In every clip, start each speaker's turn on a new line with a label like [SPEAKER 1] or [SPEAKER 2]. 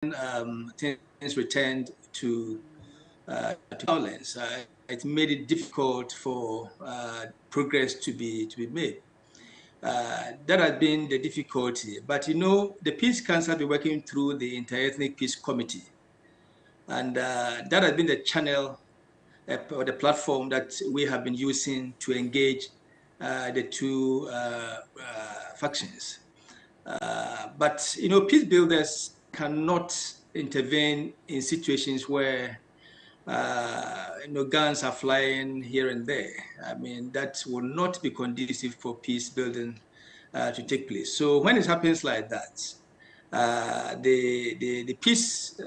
[SPEAKER 1] things returned to violence, it made it difficult for progress to be made. That has been the difficulty. But you know, the Peace Council has been working through the Inter-Ethnic Peace Committee, and that has been the channel or the platform that we have been using to engage the two factions. But you know, peace builders cannot intervene in situations where you know, guns are flying here and there. I mean, that will not be conducive for peace building to take place. So when it happens like that, the peace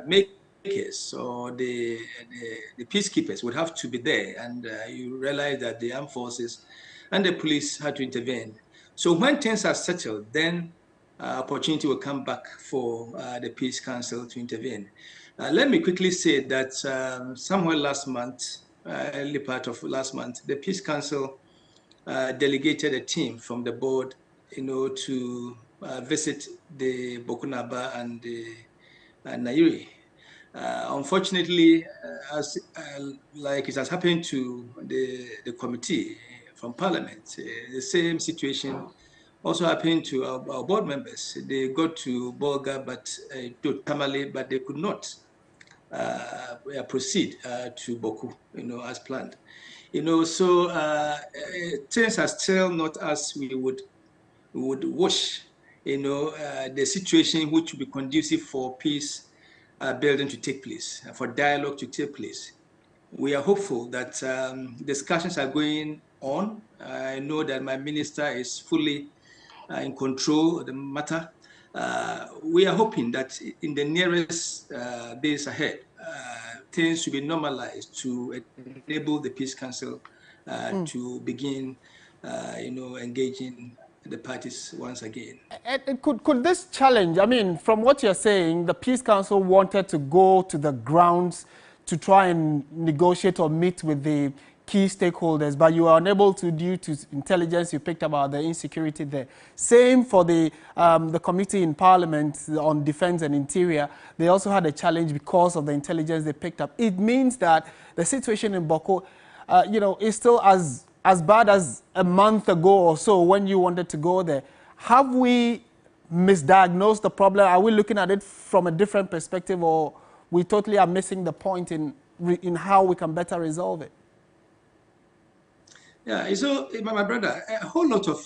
[SPEAKER 1] makers or the peacekeepers would have to be there, and you realize that the armed forces and the police had to intervene. So when things are settled, then opportunity will come back for the Peace Council to intervene. Let me quickly say that somewhere last month, early part of last month, the Peace Council delegated a team from the board, you know, to visit the Bokunaba and the Nairi. Unfortunately, as like it has happened to the committee from Parliament, the same situation also happened to our board members. They got to Bolga, but to Tamale, but they could not proceed to Boku, you know, as planned. You know, so things are still not as we would wish. You know, the situation which would be conducive for peace building to take place, for dialogue to take place. We are hopeful that discussions are going on. I know that my minister is fully in control of the matter. We are hoping that in the nearest days ahead, things should be normalized to enable the Peace Council to begin, you know, engaging the parties once again.
[SPEAKER 2] Could this challenge, I mean, from what you're saying, the Peace Council wanted to go to the grounds to try and negotiate or meet with the key stakeholders, but you were unable to due to intelligence you picked about the insecurity there. Same for the committee in Parliament on Defence and Interior. They also had a challenge because of the intelligence they picked up. It means that the situation in Boko, you know, is still as bad as a month ago or so when you wanted to go there. Have we misdiagnosed the problem? Are we looking at it from a different perspective, or we totally are missing the point in how we can better resolve it?
[SPEAKER 1] Yeah, so my brother, a whole lot of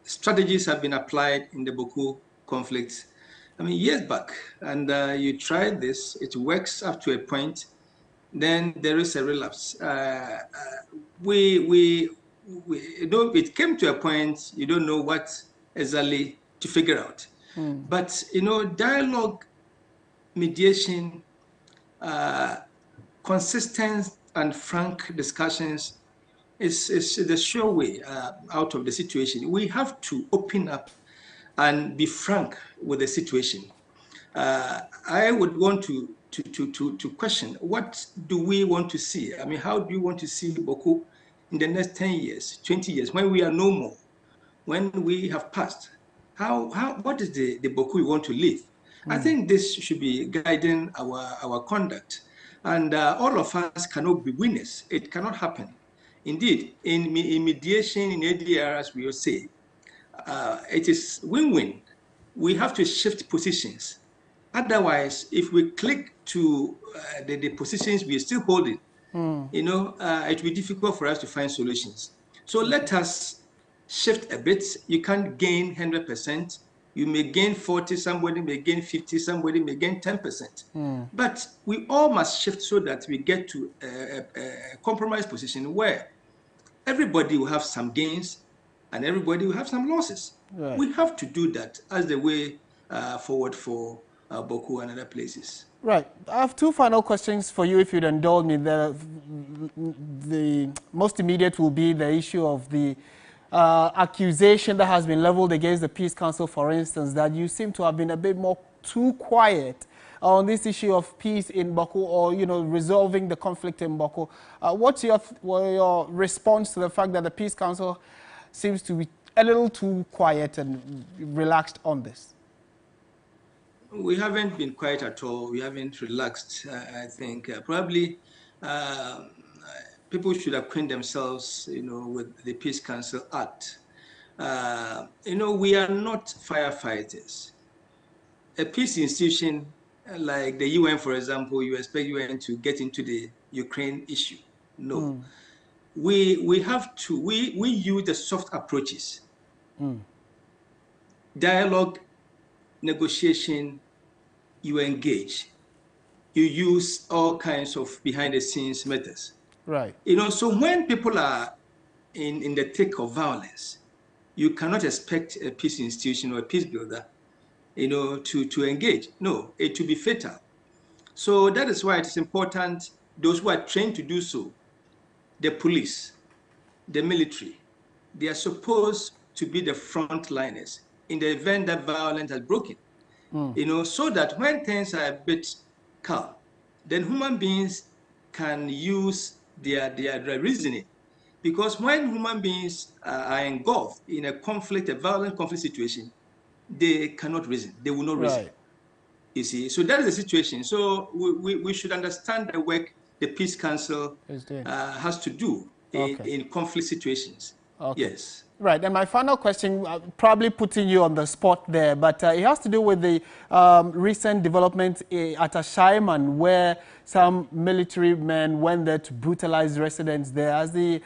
[SPEAKER 1] strategies have been applied in the Boko conflict. I mean, years back, and you tried this, it works up to a point, then there is a relapse. You know, it came to a point you don't know what exactly to figure out. But you know, dialogue, mediation, consistent and frank discussions is the sure way out of the situation. We have to open up and be frank with the situation. I would want to question, what do we want to see? I mean, how do you want to see Boko in the next 10 years, 20 years, when we are no more, when we have passed? What is the Boko we want to live? I think this should be guiding our conduct. And all of us cannot be winners. It cannot happen. Indeed, in mediation, in ADR, as we will say, it is win-win. We have to shift positions. Otherwise, if we click to the positions we are still holding, you know, it will be difficult for us to find solutions. So let us shift a bit. You can't gain 100%. You may gain 40, somebody may gain 50, somebody may gain 10%. But we all must shift so that we get to a compromise position where everybody will have some gains and everybody will have some losses. Right. We have to do that as the way forward for Boko and other places.
[SPEAKER 2] Right. I have two final questions for you, if you'd indulge me. The most immediate will be the issue of the accusation that has been leveled against the Peace Council, for instance, that you seem to have been a bit more too quiet on this issue of peace in Boko, or, you know, resolving the conflict in Boko. What's your response to the fact that the Peace Council seems to be a little too quiet and relaxed on this?
[SPEAKER 1] We haven't been quiet at all. We haven't relaxed. I think probably people should acquaint themselves, with the Peace Council Act. We are not firefighters. A peace institution like the UN, for example, you expect UN to get into the Ukraine issue. No. We use the soft approaches. Dialogue, negotiation, you engage. You use all kinds of behind the scenes methods.
[SPEAKER 2] Right.
[SPEAKER 1] So when people are in the thick of violence, you cannot expect a peace institution or a peace builder, to engage. No, it will be fatal. So that is why it is important, those who are trained to do so, the police, the military, they are supposed to be the frontliners in the event that violence has broken. So that when things are a bit calm, then human beings can use their reasoning. Because when human beings are engulfed in a violent conflict situation, they cannot reason. They will not reason. You see, so that is the situation. So we should understand the work the Peace Council has to do in conflict situations. Okay. Yes.
[SPEAKER 2] Right, and my final question, probably putting you on the spot there, but it has to do with the recent development at Ashaiman, where some military men went there to brutalize residents there. As the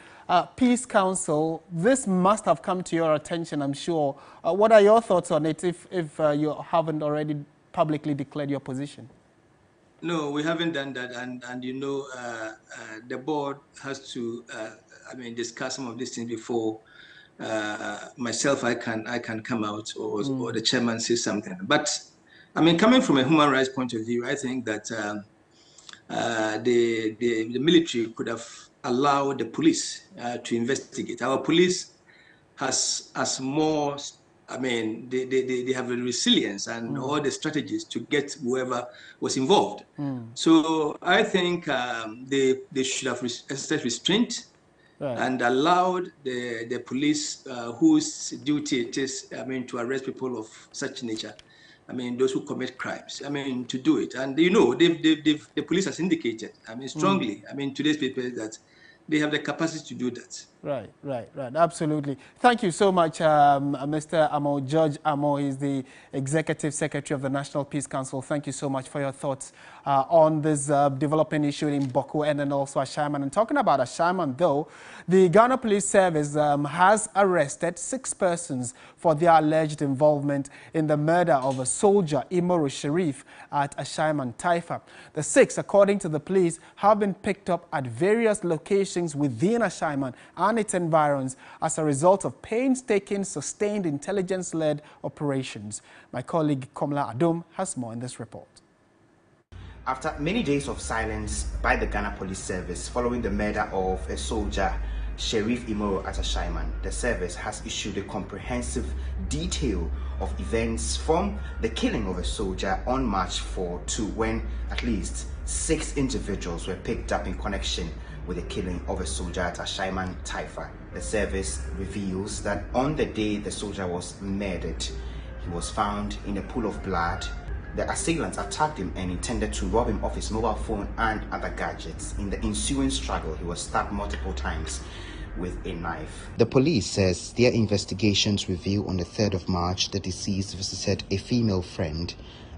[SPEAKER 2] Peace Council, this must have come to your attention, I'm sure. What are your thoughts on it if you haven't already publicly declared your position?
[SPEAKER 1] No, we haven't done that, and the board has to, discuss some of these things before myself. I can come out or the chairman says something. But coming from a human rights point of view, I think that the military could have allowed the police to investigate. Our police has more. They have a resilience and all the strategies to get whoever was involved. So I think they should have exercised restraint and allowed the police, whose duty it is, to arrest people of such nature. Those who commit crimes, to do it. And the police has indicated, strongly, today's papers, that they have the capacity to do that.
[SPEAKER 2] Right. Absolutely. Thank you so much, Mr. Amoh. George Amoh is the Executive Secretary of the National Peace Council. Thank you so much for your thoughts on this developing issue in Bawku and then also Ashaiman. And talking about Ashaiman, though, the Ghana Police Service has arrested 6 persons for their alleged involvement in the murder of a soldier, Imoro Sharif, at Ashaiman, Taifa. The 6, according to the police, have been picked up at various locations within Ashaiman and its environs as a result of painstaking, sustained intelligence-led operations. My colleague Komla Adom has more in this report.
[SPEAKER 3] After many days of silence by the Ghana Police Service following the murder of a soldier, Sharif Imoro at Ashaiman, the service has issued a comprehensive detail of events from the killing of a soldier on March 4 to when at least 6 individuals were picked up in connection with the killing of a soldier at Ashaiman, Taifa. The service reveals that on the day the soldier was murdered, he was found in a pool of blood. The assailants attacked him and intended to rob him of his mobile phone and other gadgets. In the ensuing struggle, he was stabbed multiple times with a knife. The police says their investigations reveal on the 3rd of March the deceased visited a female friend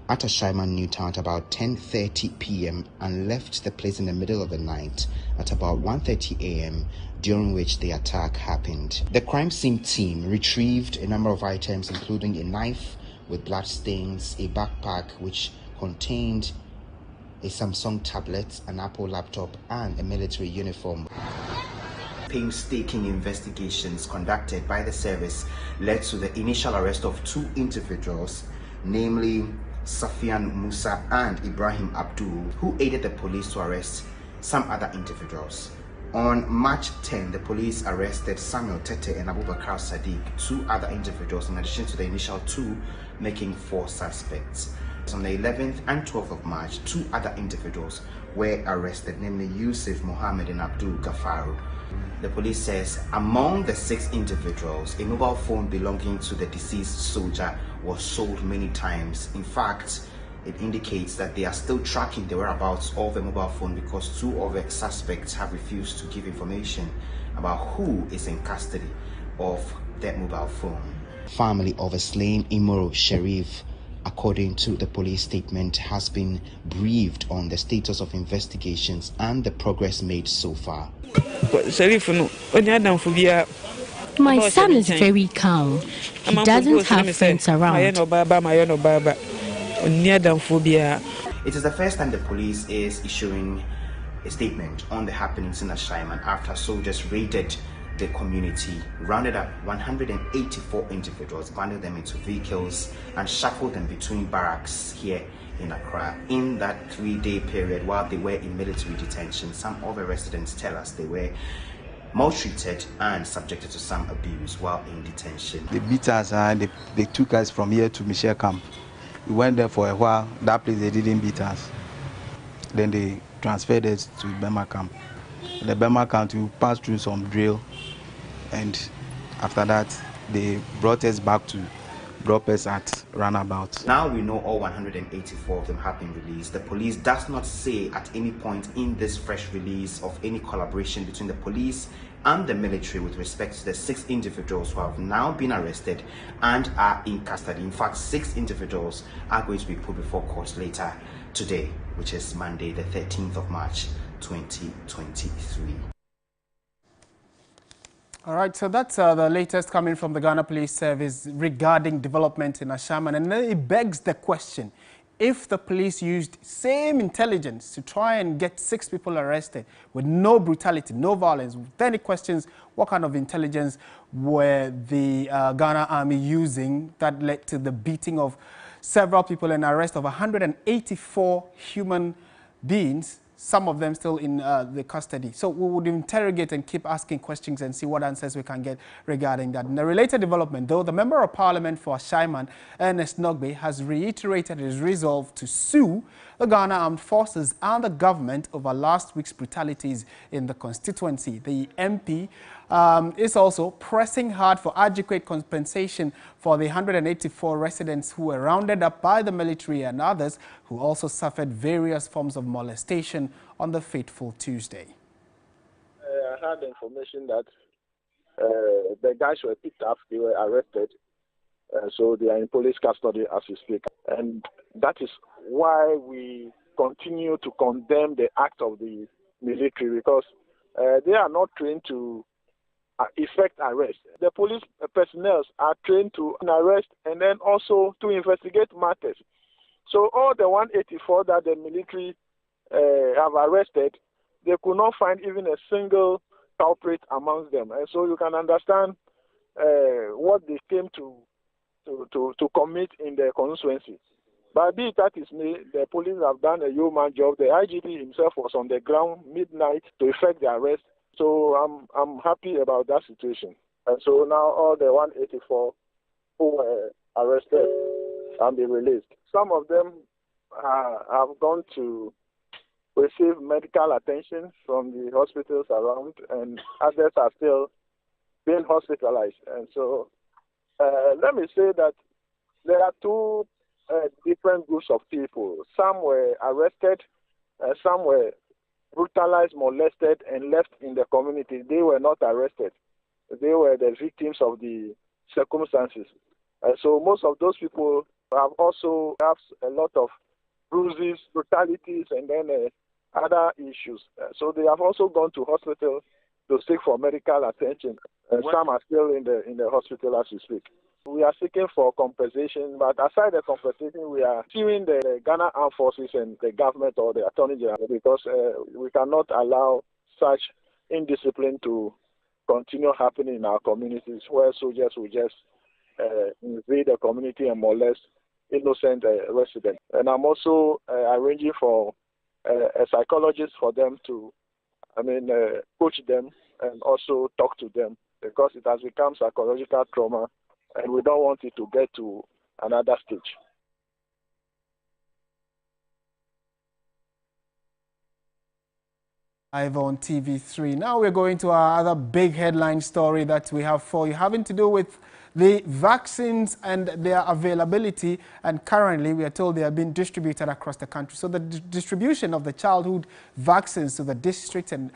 [SPEAKER 3] at Ashaiman New Town at about 10:30 p.m. and left the place in the middle of the night at about 1:30 a.m. during which the attack happened. The crime scene team retrieved a number of items including a knife with blood stains, a backpack which contained a Samsung tablet, an Apple laptop and a military uniform. Painstaking investigations conducted by the service led to the initial arrest of 2 individuals, namely Safian Musa and Ibrahim Abdul, who aided the police to arrest some other individuals. On March 10, the police arrested Samuel Tete and Abubakar Sadiq, 2 other individuals in addition to the initial 2, making 4 suspects. On the 11th and 12th of March, 2 other individuals were arrested, namely Yusuf Mohammed and Abdul Gafaru. The police says among the 6 individuals, a mobile phone belonging to the deceased soldier was sold many times. In fact, It indicates that they are still tracking the whereabouts of the mobile phone because two of the suspects have refused to give information about who is in custody of that mobile phone. Family of a slain Imoro Sharif, according to the police statement, has been briefed on the status of investigations and the progress made so far.
[SPEAKER 4] My son is very calm. He doesn't have friends around.
[SPEAKER 3] It is the first time the police is issuing a statement on the happenings in Ashaiman after soldiers raided the community, rounded up 184 individuals, bundled them into vehicles and shuffled them between barracks here in Accra. In that 3-day period while they were in military detention, some of the residents tell us they were maltreated and subjected to some abuse while in detention.
[SPEAKER 5] They beat us and they took us from here to Michelle camp. We went there for a while. That place they didn't beat us. Then they transferred us to Bema camp. In the Bema camp we passed through some drill, and after that they brought us back to drop us at Runabout.
[SPEAKER 3] Now we know all 184 of them have been released. The police does not say at any point in this fresh release of any collaboration between the police and the military with respect to the 6 individuals who have now been arrested and are in custody. In fact, 6 individuals are going to be put before court later today, which is Monday, the 13th of March, 2023.
[SPEAKER 2] All right, so that's the latest coming from the Ghana Police Service regarding development in Ashaiman. And then it begs the question, if the police used same intelligence to try and get 6 people arrested with no brutality, no violence, then it questions what kind of intelligence were the Ghana Army using that led to the beating of several people and arrest of 184 human beings, some of them still in the custody. So we would interrogate and keep asking questions and see what answers we can get regarding that. In a related development, though, the Member of Parliament for Ashaiman, Ernest Nogbe, has reiterated his resolve to sue the Ghana Armed Forces and the government over last week's brutalities in the constituency. The MP is also pressing hard for adequate compensation for the 184 residents who were rounded up by the military and others who also suffered various forms of molestation on the fateful Tuesday.
[SPEAKER 6] I had information that the guys were picked up, they were arrested, so they are in police custody as we speak. And that is why we continue to condemn the act of the military, because they are not trained to effect arrest. The police personnel are trained to arrest and then also to investigate matters. So all the 184 that the military have arrested, they could not find even a single culprit amongst them. And so you can understand what they came to commit in the constituency. But be it that is me, the police have done a yeoman job. The IGP himself was on the ground midnight to effect the arrest. So I'm happy about that situation. And so now all the 184 who were arrested can be released. Some of them have gone to receive medical attention from the hospitals around, and others are still being hospitalized. And so let me say that there are 2 different groups of people. Some were arrested, some were brutalized, molested, and left in the community. They were not arrested. They were the victims of the circumstances. So most of those people have also have a lot of bruises, brutalities, and then other issues. So they have also gone to hospital to seek for medical attention. Some are still in the hospital as we speak. We are seeking for compensation, but aside the compensation, we are suing the Ghana Armed Forces and the government or the Attorney General, because we cannot allow such indiscipline to continue happening in our communities, where soldiers will just invade the community and molest innocent residents. And I'm also arranging for a psychologist for them to, coach them and also talk to them, because it has become psychological trauma, and we don't want it to get to another stage.
[SPEAKER 2] Live on TV3. Now we're going to our other big headline story that we have for you, having to do with the vaccines and their availability, and currently we are told they are being distributed across the country. So the distribution of the childhood vaccines to the districts and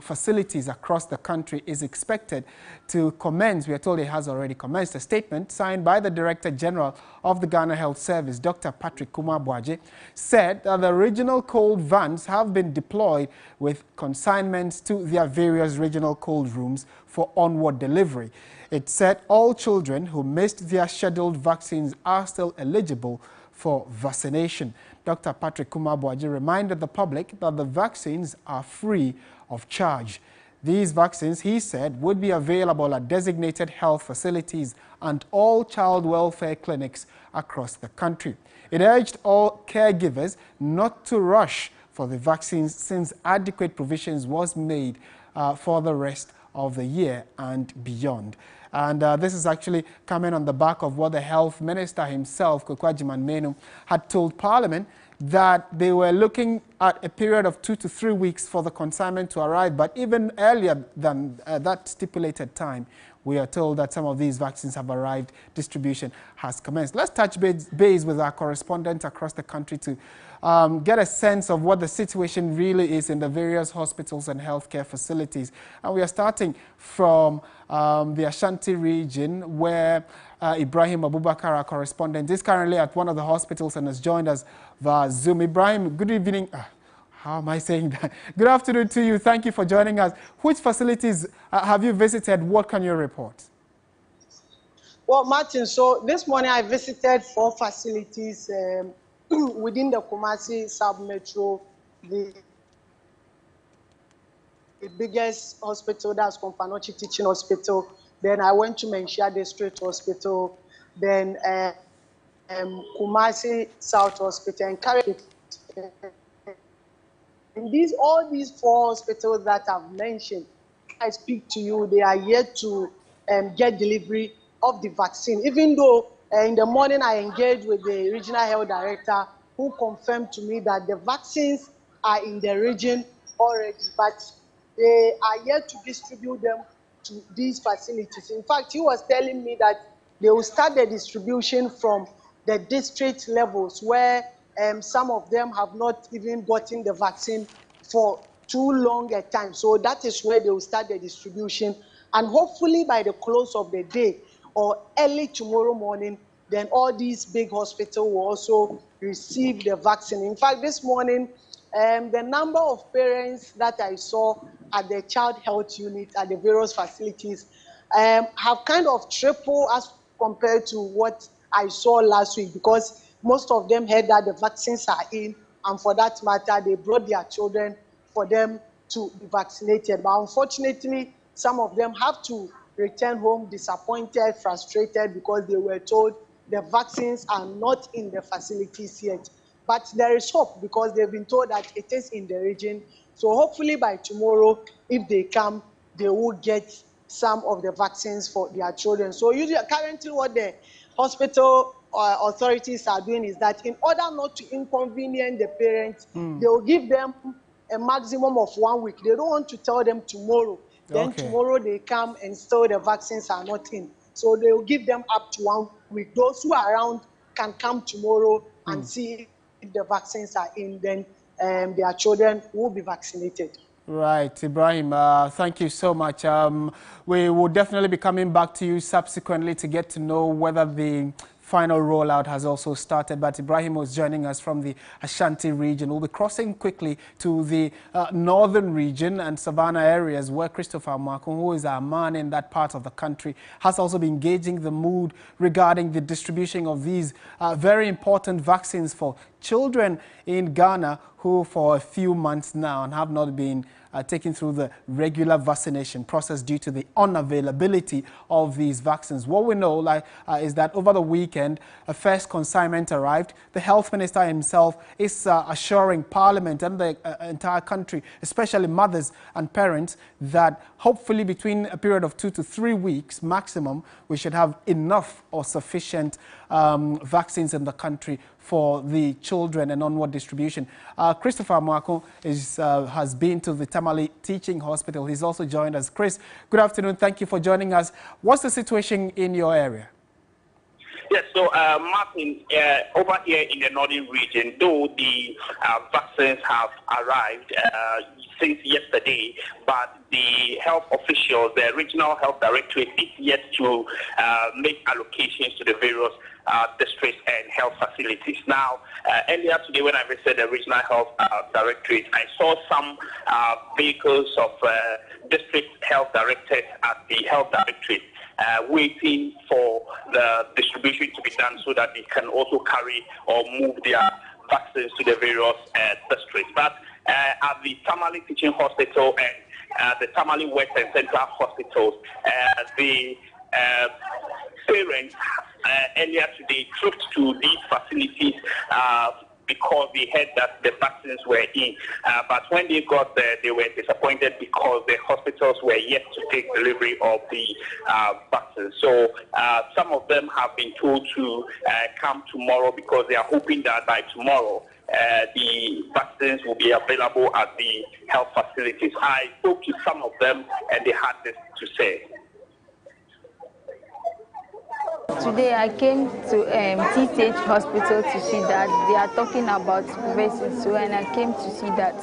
[SPEAKER 2] facilities across the country is expected to commence. We are told it has already commenced. A statement signed by the Director General of the Ghana Health Service, Dr. Patrick Kumar-Boaje, said that the regional cold vans have been deployed with consignments to their various regional cold rooms for onward delivery. It said all children who missed their scheduled vaccines are still eligible for vaccination. Dr. Patrick Kumar-Boaje reminded the public that the vaccines are free of charge. These vaccines, he said, would be available at designated health facilities and all child welfare clinics across the country. It urged all caregivers not to rush for the vaccines since adequate provisions was made for the rest of the year and beyond. And this is actually coming on the back of what the Health Minister himself, Kweku Agyeman-Manu, had told Parliament, that they were looking at a period of 2 to 3 weeks for the consignment to arrive. But even earlier than that stipulated time, we are told that some of these vaccines have arrived. Distribution has commenced. Let's touch base with our correspondent across the country to get a sense of what the situation really is in the various hospitals and healthcare facilities. And we are starting from the Ashanti region, where Ibrahim Abubakar, our correspondent, is currently at one of the hospitals and has joined us via Zoom. Ibrahim, good evening. How am I saying that? Good afternoon to you. Thank you for joining us. Which facilities have you visited? What can you report?
[SPEAKER 7] Well, Martin, so this morning I visited 4 facilities within the Kumasi sub-metro. The biggest hospital, that's Kompanochi Teaching Hospital. Then I went to Menchia District Hospital. Then Kumasi South Hospital and Kari. And all these 4 hospitals that I've mentioned, I speak to you, they are yet to get delivery of the vaccine. Even though in the morning I engaged with the regional health director, who confirmed to me that the vaccines are in the region already, but they are yet to distribute them to these facilities. In fact, he was telling me that they will start the distribution from the district levels, where some of them have not even gotten the vaccine for too long a time. So that is where they will start the distribution. And hopefully by the close of the day or early tomorrow morning, then all these big hospitals will also receive the vaccine. In fact, this morning, the number of parents that I saw at the child health unit at the various facilities have kind of tripled as compared to what I saw last week, because most of them heard that the vaccines are in, and for that matter, they brought their children for them to be vaccinated. But unfortunately, some of them have to return home disappointed, frustrated, because they were told the vaccines are not in the facilities yet. But there is hope, because they've been told that it is in the region. So hopefully by tomorrow, if they come, they will get some of the vaccines for their children. So usually, currently what the hospital authorities are doing is that in order not to inconvenience the parents, they will give them a maximum of 1 week. They don't want to tell them tomorrow. Then tomorrow they come and still the vaccines are not in. So they will give them up to 1 week. Those who are around can come tomorrow and see if the vaccines are in, then their children will be vaccinated.
[SPEAKER 2] Right, Ibrahim, thank you so much. We will definitely be coming back to you subsequently to get to know whether the final rollout has also started. But Ibrahim was joining us from the Ashanti region. We'll be crossing quickly to the northern region and Savannah areas, where Christopher Amakun, who is our man in that part of the country, has also been gauging the mood regarding the distribution of these very important vaccines for children in Ghana who for a few months now and have not been taken through the regular vaccination process due to the unavailability of these vaccines. What we know is that over the weekend, weekend, a first consignment arrived. The health minister himself is assuring Parliament and the entire country, especially mothers and parents, that hopefully between a period of 2 to 3 weeks maximum, we should have enough or sufficient vaccines in the country for the children and onward distribution. Christopher Amoako has been to the Tamale Teaching Hospital. He's also joined us. Chris, good afternoon. Thank you for joining us. What's the situation in your area?
[SPEAKER 8] Yes, so Martin, over here in the northern region, though the vaccines have arrived since yesterday, but the health officials, the regional health directorate, is yet to make allocations to the various districts and health facilities. Now, earlier today when I visited the regional health directorate, I saw some vehicles of district health directors at the health directorate waiting for the distribution to be done so that they can also carry or move their vaccines to the various districts. But at the Tamale Teaching Hospital and the Tamale West and Central Hospitals, the parents earlier today trooped to these facilities because they heard that the vaccines were in. But when they got there, they were disappointed because the hospitals were yet to take delivery of the vaccines. So some of them have been told to come tomorrow because they are hoping that by tomorrow the vaccines will be available at the health facilities. I spoke to some of them and they had this to say.
[SPEAKER 9] Today I came to TTH Hospital to see that they are talking about vaccines. So and I came to see that.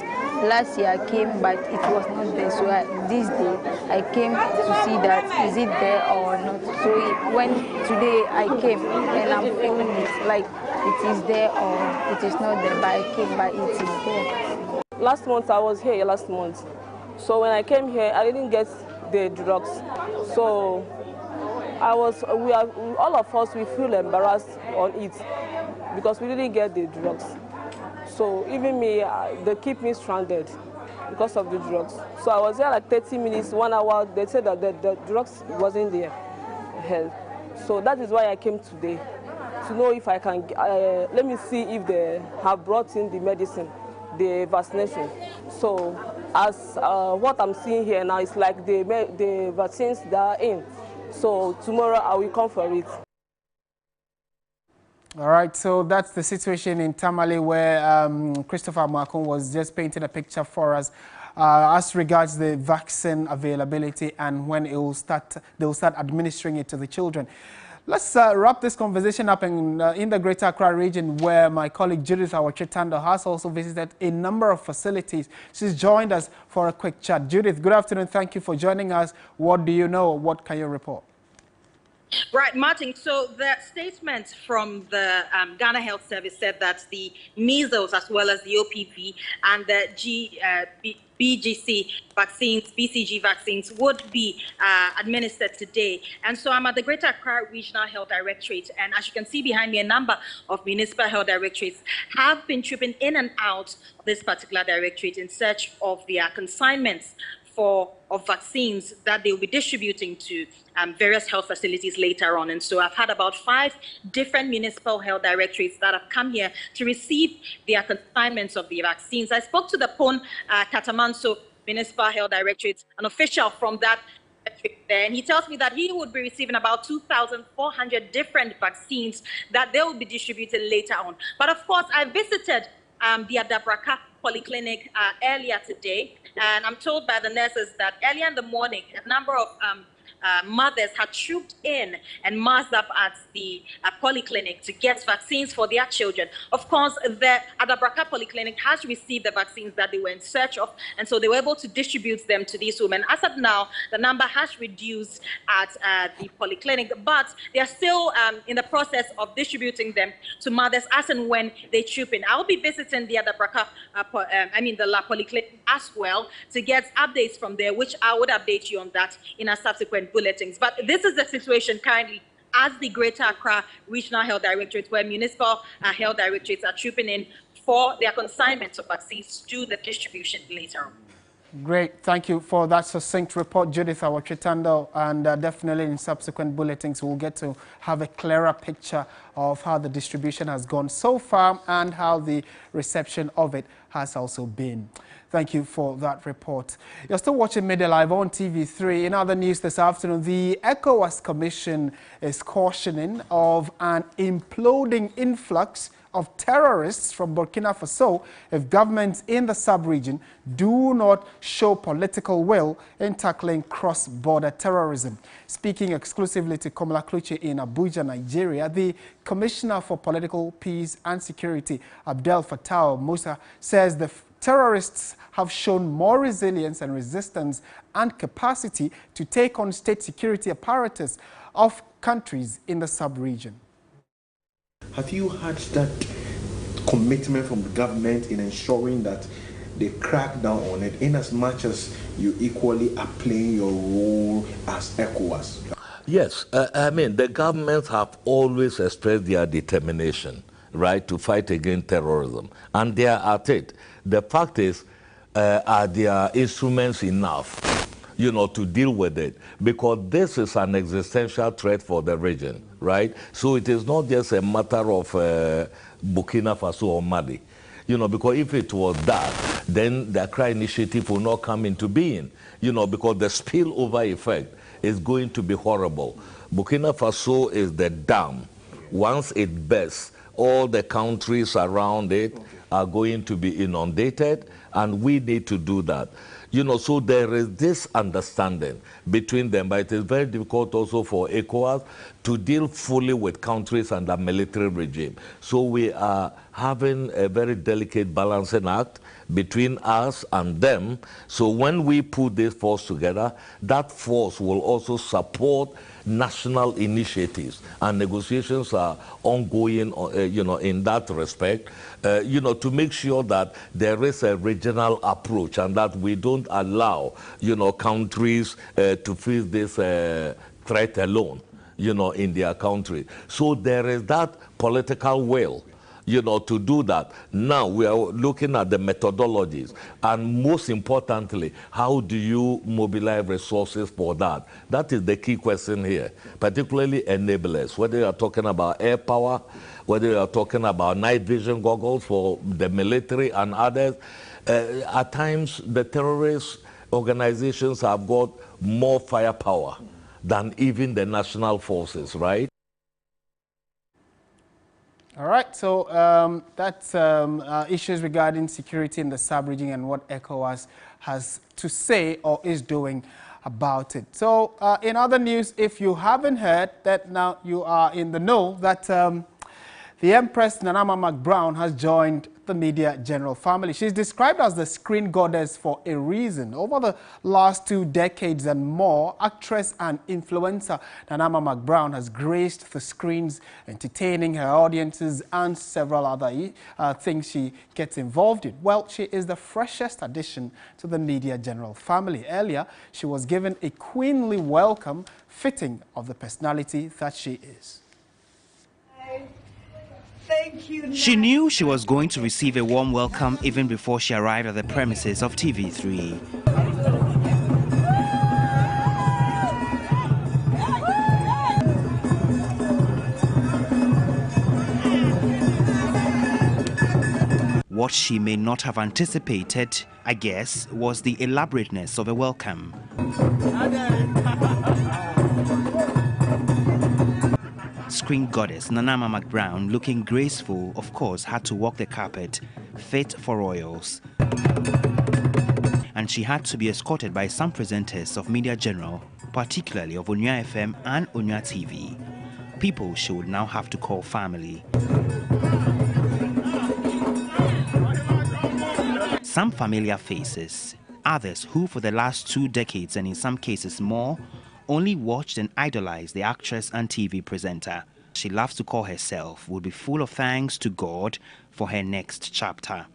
[SPEAKER 9] Last year I came, but it was not there. So this day I came to see that is it there or not. So when today I came and I'm feeling it like it is there or it is not there. But I came, but it is there.
[SPEAKER 10] Last month I was here last month. So when I came here, I didn't get the drugs. So all of us, we feel embarrassed on it because we didn't get the drugs. So even me, they keep me stranded because of the drugs. So I was there like 30 minutes, 1 hour. They said that the drugs wasn't there. So that is why I came today, to know if I can, let me see if they have brought in the medicine, the vaccination. So as what I'm seeing here now is like the vaccines that are in. So tomorrow I will come for it.
[SPEAKER 2] All right, so that's the situation in Tamale where Christopher Amoako was just painting a picture for us as regards the vaccine availability and when they will start administering it to the children. Let's wrap this conversation up in the Greater Accra region where my colleague Judith Awachitando has also visited a number of facilities. She's joined us for a quick chat. Judith, good afternoon. Thank you for joining us. What do you know? What can you report?
[SPEAKER 11] Right, Martin. So the statement from the Ghana Health Service said that the measles as well as the OPV and the BGC vaccines, BCG vaccines would be administered today. And so I'm at the Greater Accra Regional Health Directorate, and as you can see behind me, a number of municipal health directorates have been trooping in and out of this particular directorate in search of their consignments of vaccines that they will be distributing to various health facilities later on. And so I've had about 5 different municipal health directorates that have come here to receive their consignments of the vaccines. I spoke to the Pon Katamanso Municipal Health Directorate, an official from that there, and he tells me that he would be receiving about 2,400 different vaccines that they will be distributed later on. But of course, I visited the Adabraka Polyclinic earlier today, and I'm told by the nurses that earlier in the morning, a number of mothers had trooped in and massed up at the polyclinic to get vaccines for their children. Of course, the Adabraka Polyclinic has received the vaccines that they were in search of, and so they were able to distribute them to these women. As of now, the number has reduced at the polyclinic, but they are still in the process of distributing them to mothers as and when they troop in. I'll be visiting the Adabraka, the La Polyclinic as well to get updates from there, which I would update you on that in a subsequent bulletins. But this is the situation currently as the Greater Accra Regional Health Directorate, where municipal health directorates are trooping in for their consignments of vaccines to the distribution later on.
[SPEAKER 2] Great. Thank you for that succinct report, Judith Awachitando. And definitely in subsequent bulletins, we'll get to have a clearer picture of how the distribution has gone so far and how the reception of it has also been. Thank you for that report. You're still watching Media Live on TV3. In other news this afternoon, the ECOWAS Commission is cautioning of an imploding influx of terrorists from Burkina Faso if governments in the sub-region do not show political will in tackling cross-border terrorism. Speaking exclusively to Komala Kluche in Abuja, Nigeria, the Commissioner for Political Peace and Security, Abdel Fattah Musa, says the terrorists have shown more resilience and resistance and capacity to take on state security apparatus of countries in the sub-region.
[SPEAKER 12] Have you had that commitment from the government in ensuring that they crack down on it in as much as you equally are playing your role as ECOWAS?
[SPEAKER 13] Yes, I mean, the governments have always expressed their determination, right, to fight against terrorism, and they are at it. The fact is, are their instruments enough, you know, to deal with it? Because this is an existential threat for the region, right? So it is not just a matter of Burkina Faso or Mali, you know, because if it was that, then the Accra Initiative will not come into being, you know, because the spillover effect is going to be horrible. Burkina Faso is the dam. Once it bursts, all the countries around it are going to be inundated, and we need to do that. You know, so there is this understanding between them, but it is very difficult also for ECOWAS to deal fully with countries under military regime. So we are having a very delicate balancing act between us and them. So when we put this force together, that force will also support national initiatives, and negotiations are ongoing, you know, in that respect, you know, to make sure that there is a regional approach and that we don't allow, you know, countries to face this threat alone, you know, in their country. So there is that political will, you know, to do that. Now we are looking at the methodologies, and most importantly, how do you mobilize resources for that? That is the key question here, particularly enablers, whether you are talking about air power, whether you are talking about night vision goggles for the military and others. At times, the terrorist organizations have got more firepower than even the national forces, right?
[SPEAKER 2] All right, so that's issues regarding security in the sub-region and what ECOWAS has to say or is doing about it. So in other news, if you haven't heard, that now you are in the know, that the Empress Nana Ama McBrown has joined the Media General family. She's described as the screen goddess for a reason. Over the last 2 decades and more, actress and influencer Nana Ama McBrown has graced the screens, entertaining her audiences and several other things she gets involved in. Well, she is the freshest addition to the Media General family. Earlier, she was given a queenly welcome fitting of the personality that she is.
[SPEAKER 14] Thank you. She knew she was going to receive a warm welcome even before she arrived at the premises of TV3. What she may not have anticipated, I guess, was the elaborateness of a welcome. Screen goddess Nana Ama McBrown, looking graceful, of course, had to walk the carpet, fit for royals. And she had to be escorted by some presenters of Media General, particularly of Onua FM and Onua TV. People she would now have to call family. Some familiar faces, others who for the last 2 decades and in some cases more, only watched and idolized the actress and TV presenter she loves to call herself, would be full of thanks to God for her next chapter.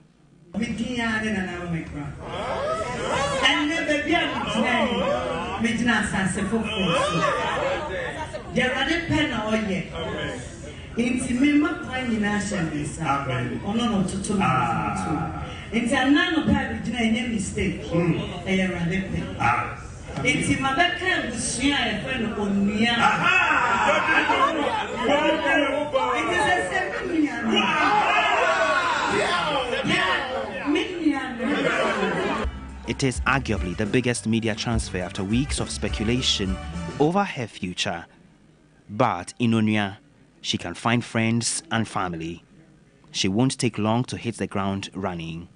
[SPEAKER 15] Inti mema pani na shamisa. Ono no tutu na. Inti anano pa bi jina enye mistake. Radepe. Inti mabeka busia e friend onua. It is a second.
[SPEAKER 14] It is arguably the biggest media transfer after weeks of speculation over her future. But in Onua, she can find friends and family. She won't take long to hit the ground running.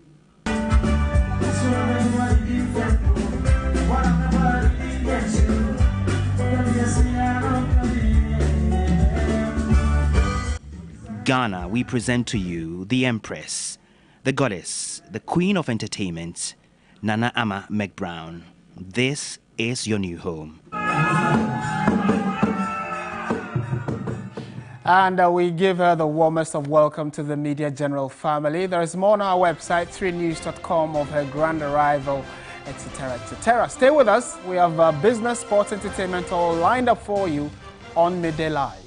[SPEAKER 14] Ghana, we present to you the Empress, the goddess, the queen of entertainment, Nana Ama McBrown. This is your new home.
[SPEAKER 2] And we give her the warmest of welcome to the Media General family. There is more on our website, 3news.com, of her grand arrival, etc., etc. Stay with us. We have business, sports, entertainment all lined up for you on Midday Live.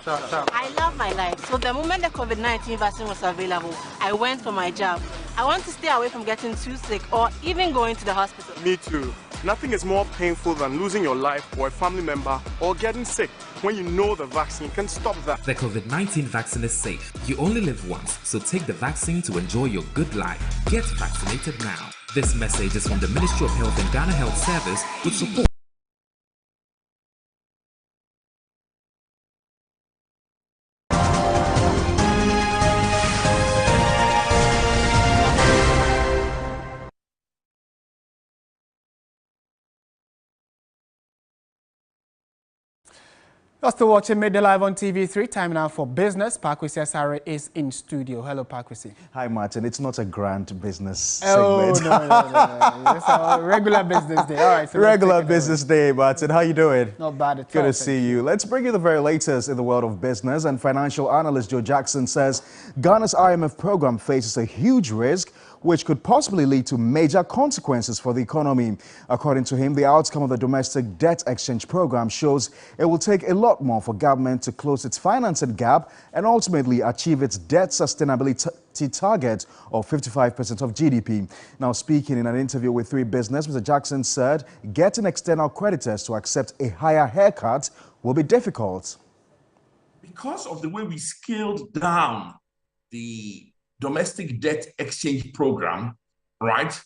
[SPEAKER 16] I love my life. So the moment the COVID-19 vaccine was available, I went for my jab. I want to stay away from getting too sick or even going to the hospital.
[SPEAKER 17] Me too. Nothing is more painful than losing your life or a family member or getting sick when you know the vaccine can stop that.
[SPEAKER 18] The COVID-19 vaccine is safe. You only live once, so take the vaccine to enjoy your good life. Get vaccinated now. This message is from the Ministry of Health and Ghana Health Service with support.
[SPEAKER 2] You're still watching Midday Live on TV3. Time now for business. Pakwesi Asare is in studio. Hello, Pakwesi.
[SPEAKER 19] Hi, Martin. It's not a grand business
[SPEAKER 2] segment. No. It's a regular business day. All right. So
[SPEAKER 19] regular business day, Martin. How you doing?
[SPEAKER 2] Not bad at all.
[SPEAKER 19] Good to see you. Let's bring you the very latest in the world of business. And financial analyst Joe Jackson says Ghana's IMF program faces a huge risk, which could possibly lead to major consequences for the economy. According to him, the outcome of the domestic debt exchange program shows it will take a lot more for government to close its financing gap and ultimately achieve its debt sustainability target of 55% of GDP. Now, speaking in an interview with 3 Business, Mr. Jackson said getting external creditors to accept a higher haircut will be difficult.
[SPEAKER 20] Because of the way we scaled down the domestic debt exchange program, right?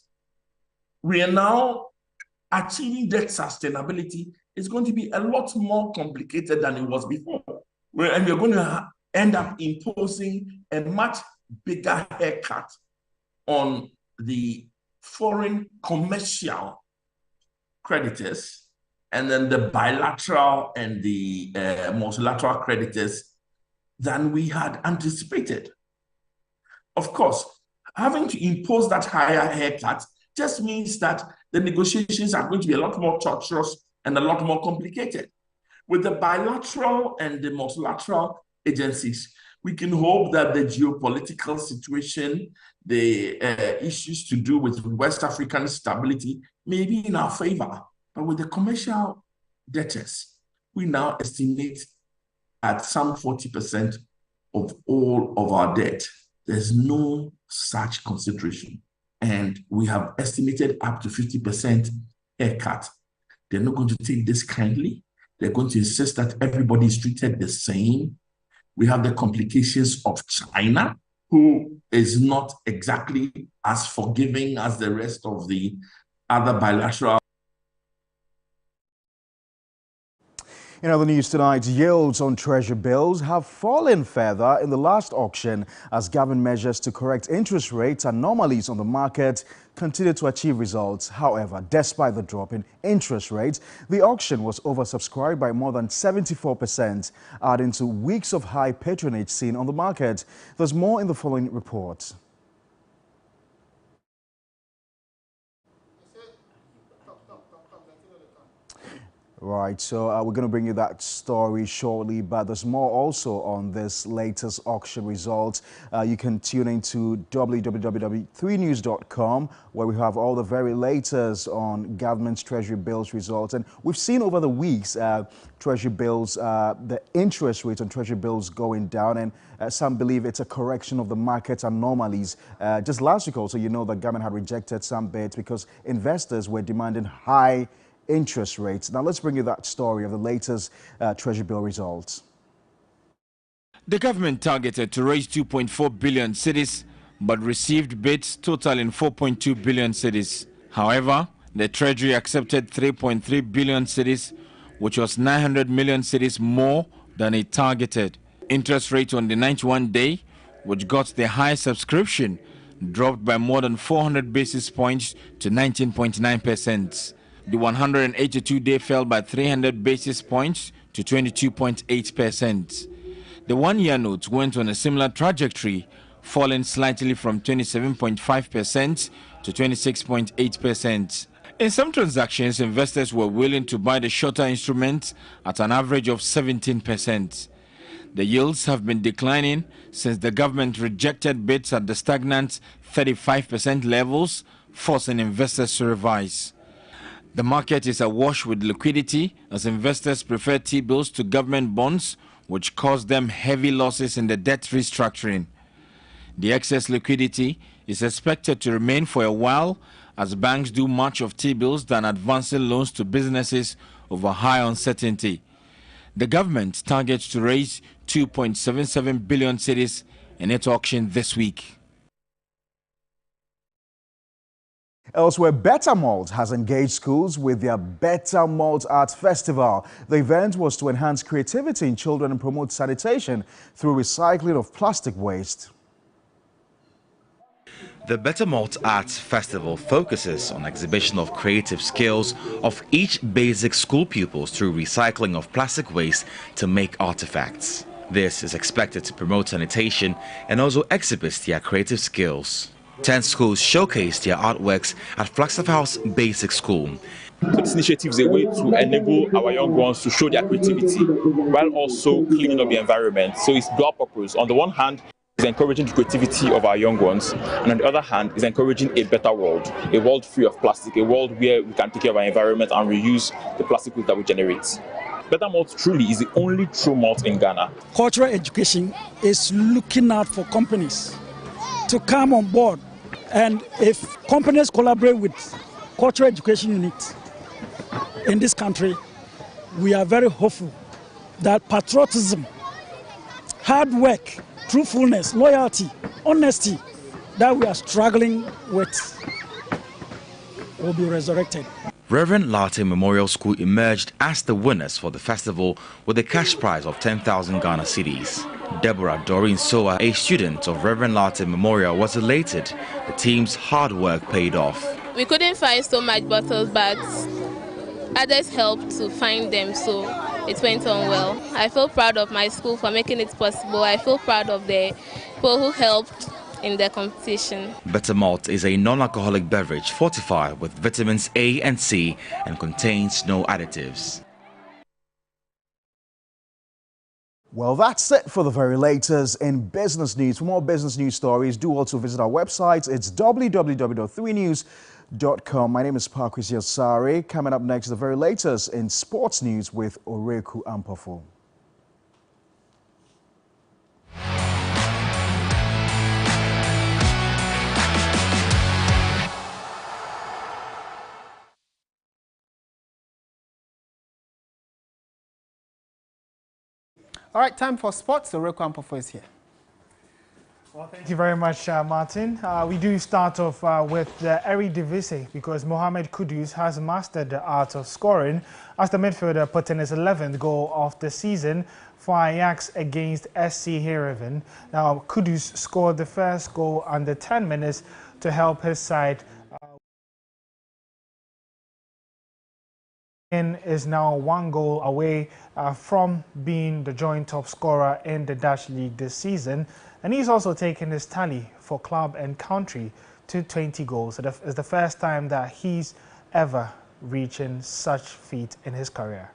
[SPEAKER 20] We are now achieving debt sustainability. It's going to be a lot more complicated than it was before. And we're going to end up imposing a much bigger haircut on the foreign commercial creditors and then the bilateral and the multilateral creditors than we had anticipated. Of course, having to impose that higher haircut just means that the negotiations are going to be a lot more torturous and a lot more complicated. With the bilateral and the multilateral agencies, we can hope that the geopolitical situation, the issues to do with West African stability may be in our favor. But with the commercial debtors, we now estimate at some 40% of all of our debt. There's no such consideration. And we have estimated up to 50% haircut. They're not going to take this kindly. They're going to insist that everybody is treated the same. We have the complications of China, who is not exactly as forgiving as the rest of the other bilateral.
[SPEAKER 19] In other news tonight, yields on treasury bills have fallen further in the last auction as government measures to correct interest rates and anomalies on the market continue to achieve results. However, despite the drop in interest rates, the auction was oversubscribed by more than 74%, adding to weeks of high patronage seen on the market. There's more in the following report. Right, so we're going to bring you that story shortly, but there's more also on this latest auction results. You can tune into www.3news.com, where we have all the very latest on government's treasury bills results. And we've seen over the weeks treasury bills, the interest rate on treasury bills going down, and some believe it's a correction of the market anomalies. Just last week also, you know, the government had rejected some bids because investors were demanding high interest rates. Now let's bring you that story of the latest treasury bill results.
[SPEAKER 21] The government targeted to raise 2.4 billion cedis, but received bids totaling 4.2 billion cedis. However, the treasury accepted 3.3 billion cedis, which was 900 million cedis more than it targeted. Interest rate on the 91-day, which got the high subscription, dropped by more than 400 basis points to 19.9%. The 182-day fell by 300 basis points to 22.8%. The one-year note went on a similar trajectory, falling slightly from 27.5% to 26.8%. In some transactions, investors were willing to buy the shorter instruments at an average of 17%. The yields have been declining since the government rejected bids at the stagnant 35% levels, forcing investors to revise. The market is awash with liquidity as investors prefer T-bills to government bonds, which caused them heavy losses in the debt restructuring. The excess liquidity is expected to remain for a while as banks do much of T-bills than advancing loans to businesses over high uncertainty. The government targets to raise 2.77 billion cedis in its auction this week.
[SPEAKER 19] Elsewhere, Better Malt has engaged schools with their Better Malt Arts Festival. The event was to enhance creativity in children and promote sanitation through recycling of plastic waste.
[SPEAKER 14] The Better Malt Arts Festival focuses on exhibition of creative skills of each basic school pupils through recycling of plastic waste to make artifacts. This is expected to promote sanitation and also exhibit their creative skills. 10 schools showcased their artworks at Flagstaff House Basic School.
[SPEAKER 22] So this initiative is a way to enable our young ones to show their creativity while also cleaning up the environment. So it's dual purpose. On the one hand, it's encouraging the creativity of our young ones, and on the other hand, it's encouraging a better world, a world free of plastic, a world where we can take care of our environment and reuse the plastic waste that we generate. Better Malt truly is the only true malt in Ghana.
[SPEAKER 23] Cultural education is looking out for companies to come on board. And if companies collaborate with cultural education units in this country, we are very hopeful that patriotism, hard work, truthfulness, loyalty, honesty that we are struggling with will be resurrected.
[SPEAKER 14] Reverend Latte Memorial School emerged as the winners for the festival with a cash prize of 10,000 Ghana cedis. Deborah Doreen Soa, a student of Reverend Latte Memorial, was elated. The team's hard work paid off.
[SPEAKER 24] We couldn't find so much bottles, but others helped to find them, so it went on well. I feel proud of my school for making it possible. I feel proud of the people who helped in the competition.
[SPEAKER 14] Better Malt is a non-alcoholic beverage fortified with vitamins A and C and contains no additives.
[SPEAKER 19] Well, that's it for the very latest in business news. For more business news stories, do also visit our website. It's www.3news.com. My name is Parkwesi Asare. Coming up next, the very latest in sports news with Oreku Ampofo.
[SPEAKER 2] All right, time for sports. Oreku Ampofo is here.
[SPEAKER 25] Well, thank you very much, Martin. We do start off with the Eredivisie because Mohamed Kudus has mastered the art of scoring as the midfielder put in his 11th goal of the season for Ajax against SC Heerenveen. Now, Kudus scored the first goal under 10 minutes to help his side. Is now 1 goal away from being the joint top scorer in the Dutch league this season, and he's also taken his tally for club and country to 20 goals. It's the first time that he's ever reaching such feat in his career.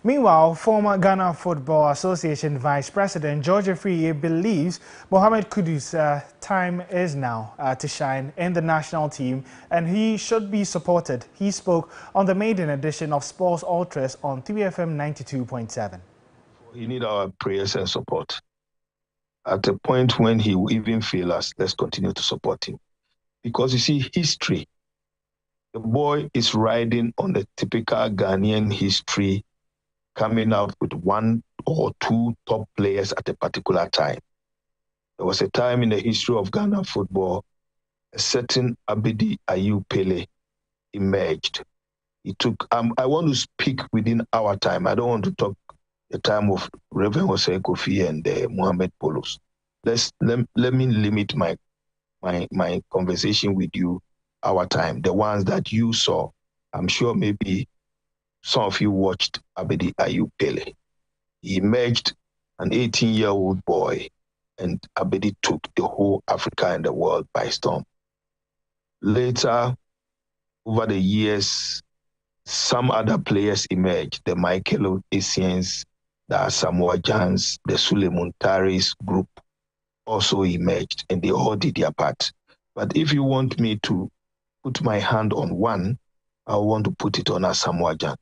[SPEAKER 25] Meanwhile, former Ghana Football Association Vice President George Afriyie believes Mohamed Kudus' time is now to shine in the national team, and he should be supported. He spoke on the maiden edition of Sports Ultras on 3FM 92.7.
[SPEAKER 1] He needs our prayers and support. At a point when he will even fail us, let's continue to support him. Because you see, history, the boy is riding on the typical Ghanaian history, coming out with one or two top players at a particular time. There was a time in the history of Ghana football, a certain Abedi Ayew Pele emerged. He took, I want to speak within our time. I don't want to talk the time of Reverend Jose Kofi and Mohamed Polos. Let me limit my conversation with you, our time, the ones that you saw. I'm sure maybe some of you watched Abedi Ayew Pele. He emerged an 18-year-old boy, and Abedi took the whole Africa and the world by storm. Later, over the years, some other players emerged, the Michael Essiens, the Asamoah Gyan's, the Suleiman Taris group also emerged, and they all did their part. But if you want me to put my hand on one, I want to put it on Asamoah Gyan.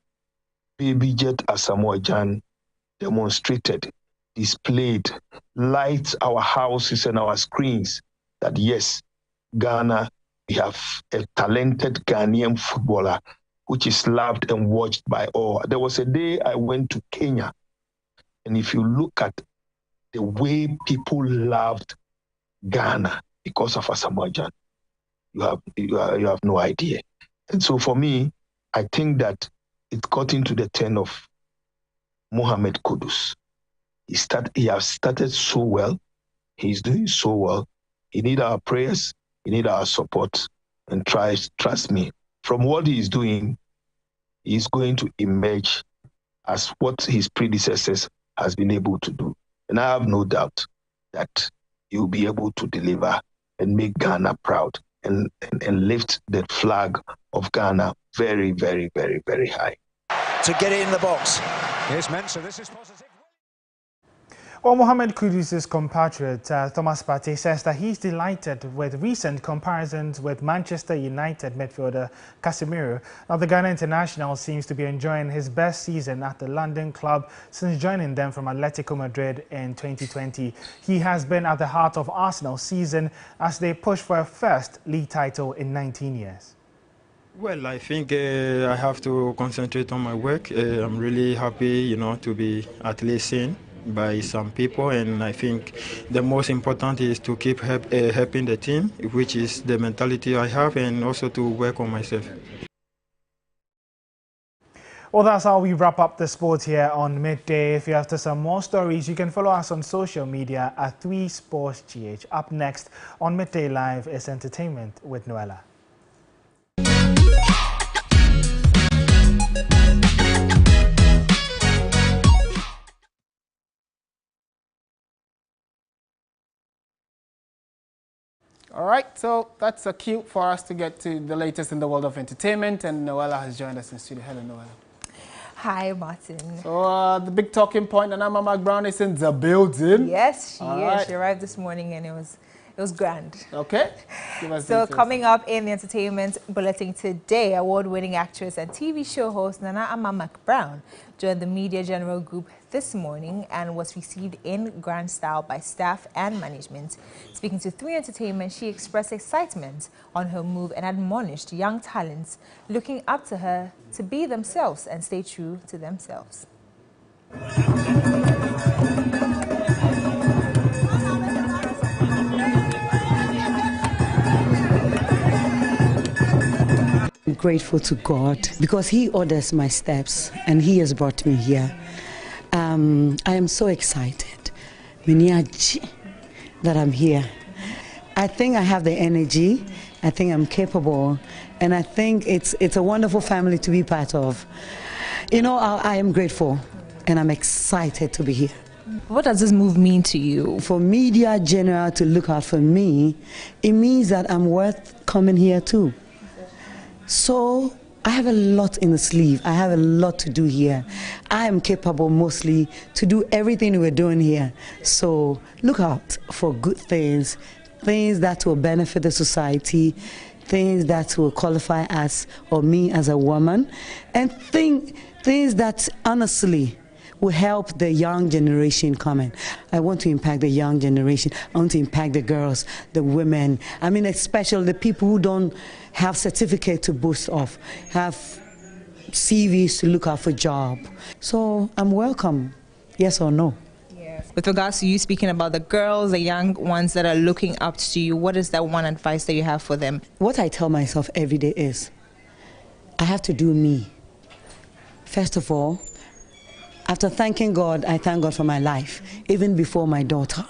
[SPEAKER 1] Baby Jet Asamoah Gyan demonstrated, displayed, lights our houses and our screens that yes, Ghana, we have a talented Ghanaian footballer which is loved and watched by all. There was a day I went to Kenya, and if you look at the way people loved Ghana because of Asamoah Gyan, you have no idea. And so for me, I think that it got into the turn of Mohamed Kudus. He has started so well. He's doing so well. He needs our prayers. He needs our support. And trust me, from what he is doing, he's going to emerge as what his predecessors has been able to do. And I have no doubt that he will be able to deliver and make Ghana proud and lift the flag of Ghana very, very, very, very high.
[SPEAKER 3] To get it in the box. Here's Mensah, this is positive.
[SPEAKER 25] Well, Mohamed Kudus' compatriot Thomas Partey says that he's delighted with recent comparisons with Manchester United midfielder Casemiro. Now, the Ghana international seems to be enjoying his best season at the London club since joining them from Atletico Madrid in 2020. He has been at the heart of Arsenal's season as they push for a first league title in 19 years.
[SPEAKER 4] Well, I think I have to concentrate on my work. I'm really happy, to be at least seen by some people, and I think the most important is to keep helping the team, which is the mentality I have, and also to work on myself.
[SPEAKER 25] Well, that's how we wrap up the sport here on Midday. If you're after some more stories, you can follow us on social media at 3SportsGH. Up next on Midday Live is Entertainment with Noella.
[SPEAKER 2] All right, so that's a cue for us to get to the latest in the world of entertainment, and Noella has joined us in studio. Hello, Noella.
[SPEAKER 5] Hi, Martin.
[SPEAKER 2] So the big talking point, Nana McBrown is in the building.
[SPEAKER 5] Yes, she is.
[SPEAKER 2] Right.
[SPEAKER 5] She arrived this morning, and it was grand.
[SPEAKER 2] Okay.
[SPEAKER 5] So coming up in the entertainment bulletin today, award-winning actress and TV show host Nana Ama McBrown joined the Media General Group this morning and was received in grand style by staff and management. Speaking to 3 Entertainment, she expressed excitement on her move and admonished young talents looking up to her to be themselves and stay true to themselves.
[SPEAKER 6] I'm grateful to God because He orders my steps and He has brought me here. I am so excited that I'm here. I think I have the energy, I think I'm capable, and I think it's a wonderful family to be part of. I am grateful and I'm excited to be here.
[SPEAKER 5] What does this move mean to you?
[SPEAKER 6] For Media General to look out for me, it means that I'm worth coming here too. So I have a lot in the sleeve. I have a lot to do here. I am capable mostly to do everything we're doing here. So look out for good things, things that will benefit the society, things that will qualify us or me as a woman, and things that honestly will help the young generation coming. I want to impact the young generation. I want to impact the girls, the women. I mean, especially the people who don't have certificate to boast of, have CVs to look out for job. So I'm welcome, yes or no.
[SPEAKER 5] Yes. With regards to you speaking about the girls, the young ones that are looking up to you, what is that one advice that you have for them?
[SPEAKER 6] What I tell myself every day is, I have to do me. First of all, after thanking God, I thank God for my life, even before my daughter.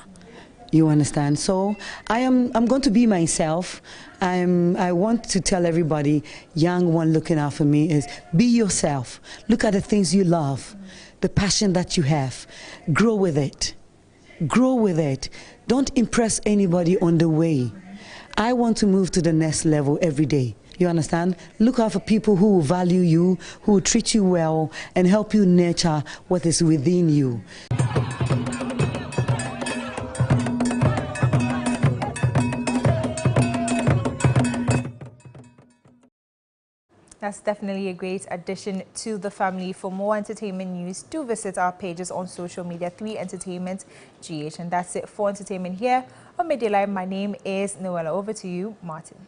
[SPEAKER 6] You understand? So I'm going to be myself. I want to tell everybody, young one looking out for me, is be yourself. Look at the things you love, the passion that you have. Grow with it. Grow with it. Don't impress anybody on the way. I want to move to the next level every day. You understand? Look out for people who will value you, who will treat you well, and help you nurture what is within you.
[SPEAKER 5] That's definitely a great addition to the family. For more entertainment news, do visit our pages on social media, 3 Entertainment GH. And that's it for entertainment here on Midday Live. My name is Noella. Over to you, Martin.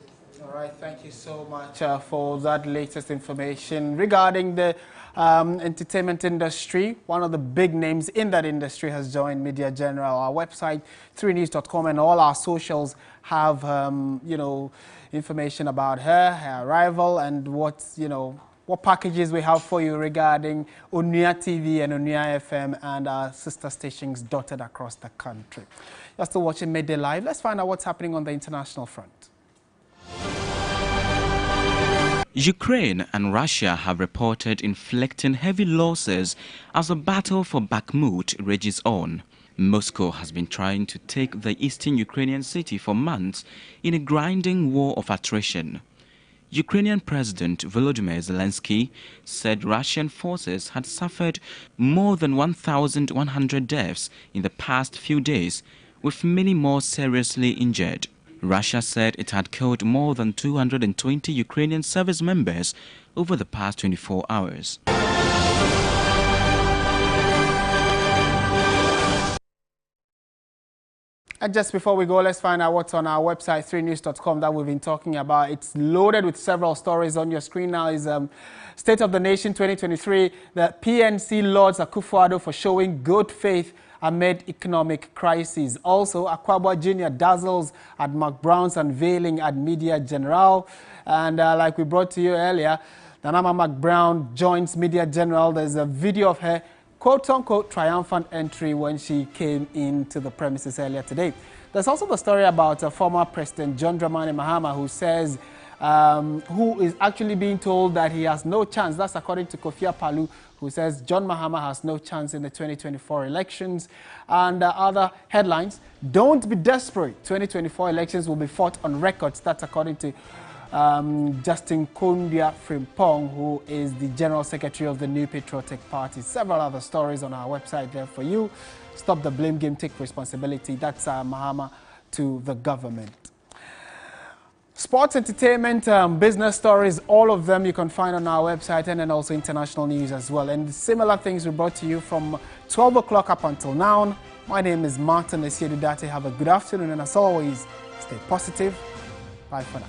[SPEAKER 2] All right, thank you so much for that latest information regarding the entertainment industry. One of the big names in that industry has joined Media General. Our website, 3news.com, and all our socials have, you know, information about her arrival, and what packages we have for you regarding Onua TV and Onua FM and our sister stations dotted across the country. You're still watching Midday Live. Let's find out what's happening on the international front.
[SPEAKER 14] Ukraine and Russia have reported inflicting heavy losses as the battle for Bakhmut rages on. Moscow has been trying to take the eastern Ukrainian city for months in a grinding war of attrition. Ukrainian President Volodymyr Zelensky said Russian forces had suffered more than 1,100 deaths in the past few days, with many more seriously injured. Russia said it had killed more than 220 Ukrainian service members over the past 24 hours.
[SPEAKER 2] And just before we go, let's find out what's on our website, 3news.com, that we've been talking about. It's loaded with several stories. On your screen now is State of the Nation 2023. The PNC lauds Akufo-Addo for showing good faith amid economic crisis. Also, Akwaboah Jr. dazzles at Mark Brown's unveiling at Media General. And like we brought to you earlier, Nana Mark Brown joins Media General. There's a video of her quote-unquote triumphant entry when she came into the premises earlier today. There's also the story about former President John Dramani Mahama, who says, who is actually being told that he has no chance. That's according to Kofi Palu, who says John Mahama has no chance in the 2024 elections. And other headlines, don't be desperate. 2024 elections will be fought on records. That's according to Justin Kondia Frimpong, who is the General Secretary of the New Patriotic Party. Several other stories on our website there for you. Stop the blame game, take responsibility. That's Mahama to the government. Sports, entertainment, business stories, all of them you can find on our website, and then also international news as well. And similar things we brought to you from 12 o'clock up until now. My name is Martin Esiedudate. Have a good afternoon, and as always, stay positive. Bye for now.